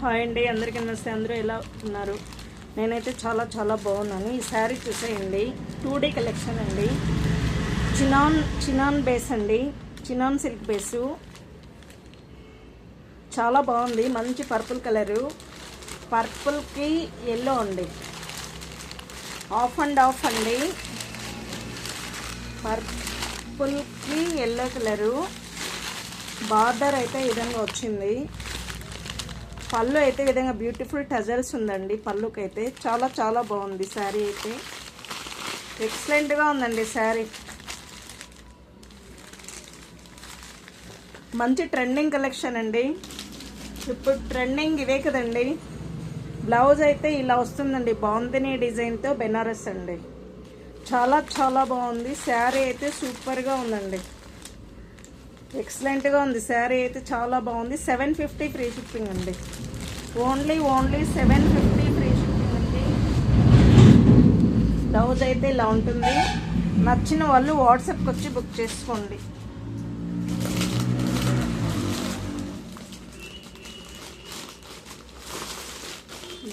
Hi అండి, అందరికీ నమస్తే. అందరూ ఎలా ఉన్నారు? నేనైతే చాలా చాలా బాగున్నాను. ఈ శారీ చూసేయండి, 2D కలెక్షన్ అండి. చినాన్ బేస్ అండి, చినాన్ సిల్క్ బేసు. చాలా బాగుంది, మంచి పర్పుల్ కలరు, పర్పుల్కి ఎల్లో అండి, ఆఫ్ అండ్ ఆఫ్ అండి. పర్పుల్కి ఎల్లో కలరు, బార్డర్ అయితే ఈ విధంగా వచ్చింది. పళ్ళు అయితే ఈ విధంగా బ్యూటిఫుల్ టజల్స్ ఉందండి. పళ్ళుకి అయితే చాలా చాలా బాగుంది. శారీ అయితే ఎక్సలెంట్గా ఉందండి. శారీ మంచి ట్రెండింగ్ కలెక్షన్ అండి. ఇప్పుడు ట్రెండింగ్ ఇవే కదండి. బ్లౌజ్ అయితే ఇలా వస్తుందండి, బాగుంది డిజైన్తో, బెనారస్ అండి. చాలా చాలా బాగుంది. శారీ అయితే సూపర్గా ఉందండి, ఎక్సలెంట్గా ఉంది. శారీ అయితే చాలా బాగుంది. 750 ఫ్రీ షిప్పింగ్ అండి. ఓన్లీ 750 ఫ్రీ షిప్పింగ్ అండి. బ్లౌజ్ అయితే ఇలా ఉంటుంది. నచ్చిన వాళ్ళు వాట్సాప్కి వచ్చి బుక్ చేసుకోండి.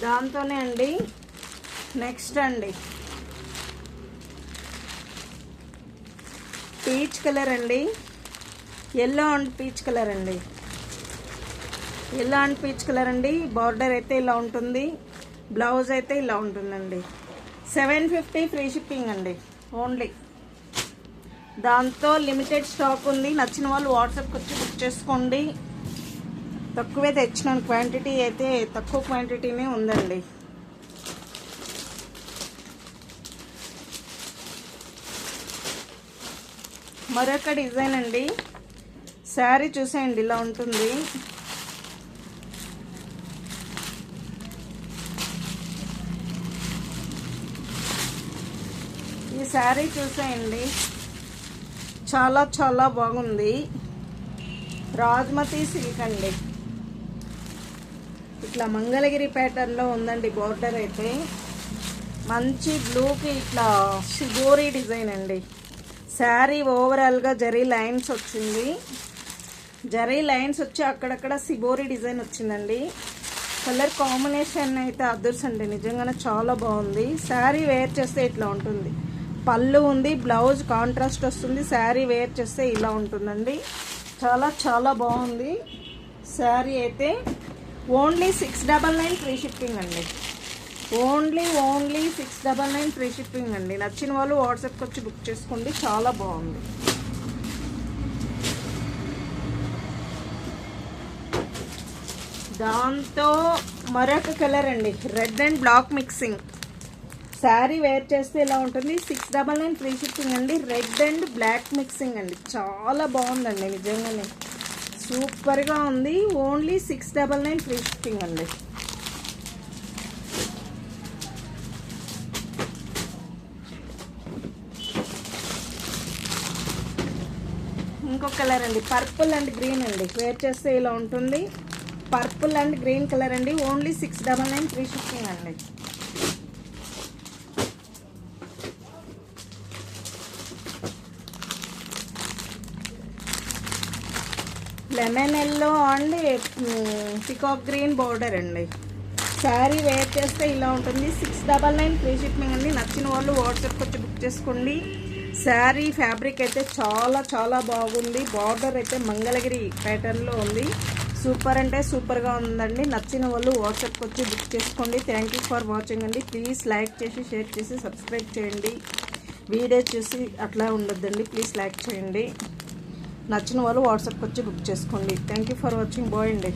దాంతోనే అండి నెక్స్ట్ అండి పీచ్ కలర్ అండి, ఎల్లో అండ్ పీచ్ కలర్ అండి. ఎల్లో అండ్ పీచ్ కలర్ అండి. బార్డర్ అయితే ఇలా ఉంటుంది, బ్లౌజ్ అయితే ఇలా ఉంటుందండి. 750 ఫ్రీ షిప్పింగ్ అండి ఓన్లీ. దాంతో లిమిటెడ్ స్టాక్ ఉంది. నచ్చిన వాళ్ళు వాట్సాప్కి వచ్చి బుక్ చేసుకోండి. తక్కువే తెచ్చినాను, క్వాంటిటీ అయితే తక్కువ క్వాంటిటీనే ఉందండి. మరొక డిజైన్ అండి. శారీ చూసేయండి, ఇలా ఉంటుంది. ఈ శారీ చూసేయండి, చాలా చాలా బాగుంది. రాజ్మతి సిల్క్ అండి, ఇట్లా మంగళగిరి ప్యాటర్న్లో ఉందండి. బోర్డర్ అయితే మంచి బ్లూకి ఇట్లా షిబోరీ డిజైన్ అండి. శారీ ఓవరాల్గా జరీ లైన్స్ వచ్చింది. జరీ లైన్స్ వచ్చి అక్కడక్కడ సిబోరీ డిజైన్ వచ్చిందండి. కలర్ కాంబినేషన్ అయితే అదర్స్ అండి, నిజంగానే చాలా బాగుంది. శారీ వేర్ చేస్తే ఇట్లా ఉంటుంది. పళ్ళు ఉంది, బ్లౌజ్ కాంట్రాస్ట్ వస్తుంది. శారీ వేర్ చేస్తే ఇలా ఉంటుందండి. చాలా చాలా బాగుంది. శారీ అయితే ఓన్లీ 699 ఫ్రీ షిప్పింగ్ అండి. ఓన్లీ 699 ఫ్రీ షిప్పింగ్ అండి. నచ్చిన వాళ్ళు వాట్సాప్కి వచ్చి బుక్ చేసుకోండి. చాలా బాగుంది. దాంతో మరొక కలర్ అండి, red and black mixing. Sari wear చేస్తే ఇలా ఉంటుంది. 699 ఫ్రీ షిప్పింగ్ అండి. రెడ్ అండ్ బ్లాక్ మిక్సింగ్ అండి. చాలా బాగుందండి, నిజంగానే సూపర్గా ఉంది. ఓన్లీ 699 ఫ్రీ షిప్పింగ్ అండి. ఇంకొక కలర్ అండి, పర్పుల్ అండ్ గ్రీన్ అండి. వేర్ చేస్తే ఇలా ఉంటుంది. పర్పుల్ అండ్ గ్రీన్ కలర్ అండి. ఓన్లీ 699 ఫ్రీ షిప్పింగ్ అండి. Lemon yellow and peacock green border అండి. శారీ వేర్ చేస్తే ఇలా ఉంటుంది. 699 ఫ్రీ షిప్పింగ్ అండి. నచ్చిన వాళ్ళు వాట్సాప్కి వచ్చి బుక్ చేసుకోండి. శారీ ఫ్యాబ్రిక్ అయితే చాలా చాలా బాగుంది. బార్డర్ అయితే మంగళగిరి ప్యాటర్న్లో ఉంది. సూపర్ అంటే సూపర్గా ఉందండి. నచ్చిన వాళ్ళు వాట్సాప్కి వచ్చి బుక్ చేసుకోండి. థ్యాంక్ యూ ఫర్ వాచింగ్ అండి. ప్లీజ్ లైక్ చేసి, షేర్ చేసి, సబ్స్క్రైబ్ చేయండి. వీడియో చూసి అట్లా ఉండొద్దండి, ప్లీజ్ లైక్ చేయండి. నచ్చిన వాళ్ళు వాట్సాప్కి వచ్చి బుక్ చేసుకోండి. Thank you for watching. Bye అండి.